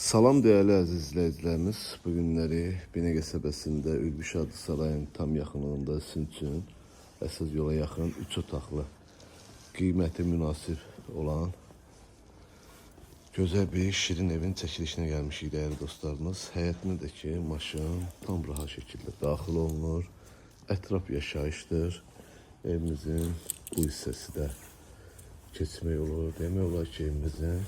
Salam değerli əziz izləyicilərimiz. Bu günləri Binə qəsəbəsində Ülbüşadı sarayın tam yaxınlığında sizin üçün əsas yola yaxın 3 otaqlı, qiyməti münasib olan gözəl bir şirin evin çəkilişinə gəlmişik değerli dostlarımız. Həyətindəki maşın tam rahat şəkildə daxil olunur. Ətraf yaşayışdır. Evimizin bu hissəsi də keçmək olur. Demək olar ki, evimizin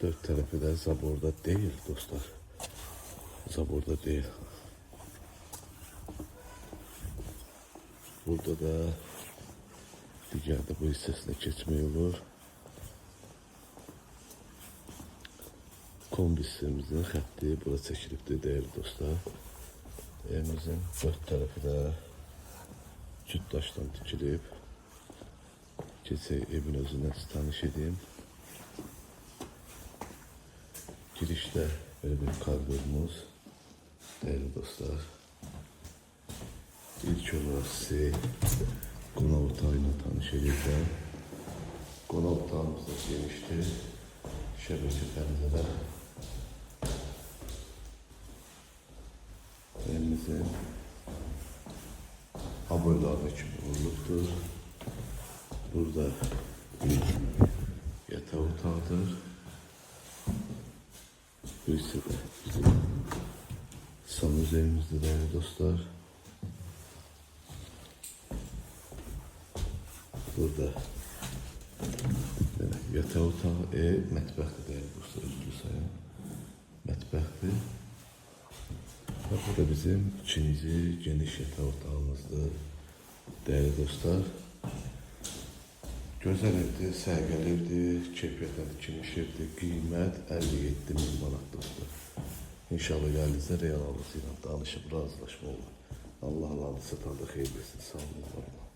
dört tarafı da zaborda değil dostlar. Zaborda değil. Burada da diğer de bu hissesine geçmeyi olur. Kombi sistemimizin xətti bura çəkilibdir değerli dostlar. Evimizin dört tarafı da cüt daşdan tikilib. Keçək evin özündən tanış edeyim. Girişte böyle bir koridorumuz değerli dostlar. İlk olarak size qonaq otağıyla tanış edeceğim. Qonaq otağımız da genişdir. Şəbəkə pəncərə. Evimizin aboyları kimi vurulubdur. Burada bir yataq otağıdır. Bu ise de bizim sanuzerimizde değerli dostlar. Burada yatağı otağı, mətbəxdir değerli dostlar. Üzülü sayın. Mətbəxdir. Ve bu da bizim ikinci geniş yatağı otağımızdır. Değerli dostlar. Gözəl evdir, sərgəli evdir, keyfiyyətlə tikilmiş evdir. Qiymət 57 min manat dostlar. İnşallah gəldinizdə real alıcı ilə danışıb razılaşma olur. Allah alıcı satanda xeyir versin. Sağ olun.